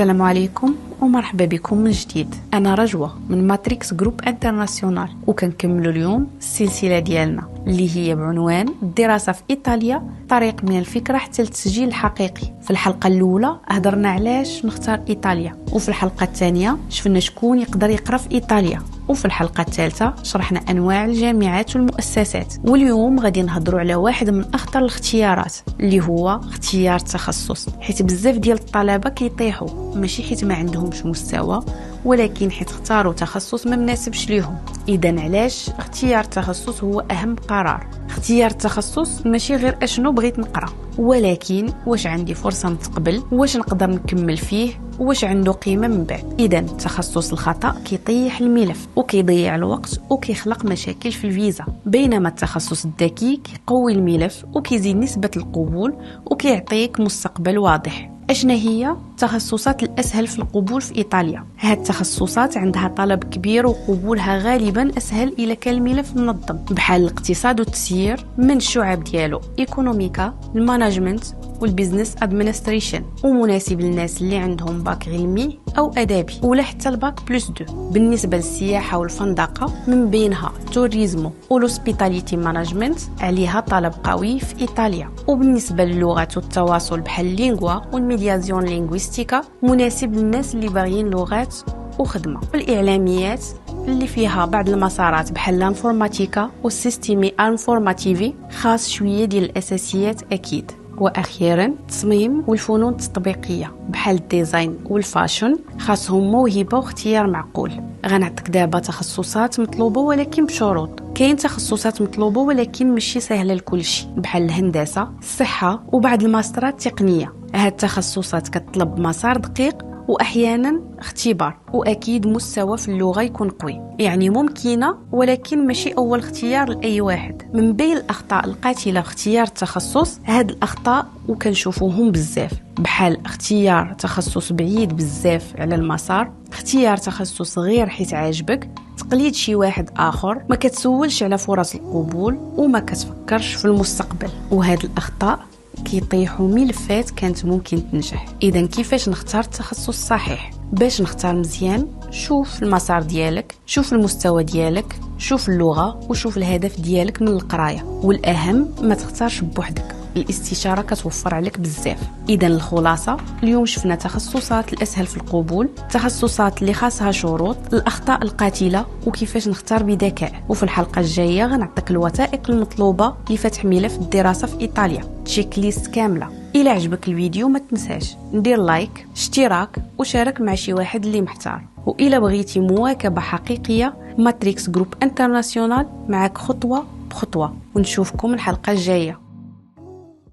السلام عليكم ومرحبا بكم من جديد. انا رجوة من ماتريكس جروب انترناسيونال، وكنكملوا اليوم السلسله ديالنا اللي هي بعنوان الدراسه في ايطاليا، طريق من الفكره حتى للتسجيل الحقيقي. في الحلقه الاولى هضرنا علاش نختار ايطاليا، وفي الحلقه الثانيه شفنا شكون يقدر يقرا في ايطاليا، وفي الحلقه الثالثه شرحنا انواع الجامعات والمؤسسات. واليوم غادي نهضروا على واحد من اخطر الاختيارات اللي هو اختيار التخصص، حيت بزاف ديال الطلبه كيطيحوا، ماشي حيت ما عندهمش مستوى، ولكن حيت اختاروا تخصص ما مناسبش ليهم. اذا علاش اختيار التخصص هو اهم قرار؟ اختيار التخصص ماشي غير اشنو بغيت نقرا، ولكن واش عندي فرصه نتقبل، واش نقدر نكمل فيه، واش عنده قيمه من بعد. اذا التخصص الخطا كيطيح الملف وكيضيع الوقت وكيخلق مشاكل في الفيزا، بينما التخصص الذكي كيقوي الملف وكيزيد نسبه القبول وكيعطيك مستقبل واضح. اشنا هي التخصصات الاسهل في القبول في ايطاليا؟ هاد التخصصات عندها طلب كبير وقبولها غالبا اسهل الى كان الملف منظم، بحال الاقتصاد والتسيير من الشعب ديالو ايكونوميكا، المانجمنت والبيزنس ادمنستريشن، ومناسب للناس اللي عندهم باك علمي او ادبي ولا حتى الباك بلس 2. بالنسبه للسياحه والفندقه من بينها توريزمو والهوسبيتاليتي مانجمنت عليها طلب قوي في ايطاليا. وبالنسبه للغات والتواصل بحال اللينغوا والميديازيون لينغويستيكا مناسب للناس اللي باغيين لغات وخدمه. والاعلاميات اللي فيها بعض المسارات بحال الانفورماتيكا والسيستيمي انفورماتيفي خاص شويه ديال الاساسيات اكيد. واخيرا التصميم والفنون التطبيقيه بحال الديزاين والفاشن خاصهم موهبه واختيار معقول. غنعطيك دابا تخصصات مطلوبه ولكن بشروط. كاين تخصصات مطلوبه ولكن ماشي سهله لكلشي، بحال الهندسه، الصحه وبعض الماسترات التقنيه. هاد التخصصات كتطلب مسار دقيق واحيانا اختبار، واكيد مستوى في اللغه يكون قوي، يعني ممكنه ولكن ماشي اول اختيار لاي واحد. من بين الاخطاء القاتله في اختيار التخصص هاد الاخطاء وكنشوفوهم بزاف، بحال اختيار تخصص بعيد بزاف على المسار، اختيار تخصص غير حيت عاجبك، تقليد شي واحد اخر، ما كتسولش على فرص القبول وما كتفكرش في المستقبل. وهاد الاخطاء كيطيحوا ملفات كانت ممكن تنجح. اذا كيفاش نختار التخصص الصحيح؟ باش نختار مزيان شوف المسار ديالك، شوف المستوى ديالك، شوف اللغه وشوف الهدف ديالك من القرايه، والاهم ما تختارش بوحدك، الاستشاره كتوفر عليك بزاف. اذا الخلاصه اليوم شفنا تخصصات الاسهل في القبول، تخصصات اللي خاصها شروط، الاخطاء القاتله وكيفاش نختار بذكاء. وفي الحلقه الجايه غنعطيك الوثائق المطلوبه لفتح ملف الدراسه في ايطاليا، تشيك ليست كامله. الى عجبك الفيديو ما تنساش ندير لايك، اشتراك وشارك مع شي واحد اللي محتار. والى بغيتي مواكبه حقيقيه ماتريكس جروب انترناسيونال معك خطوه بخطوه. ونشوفكم الحلقه الجايه.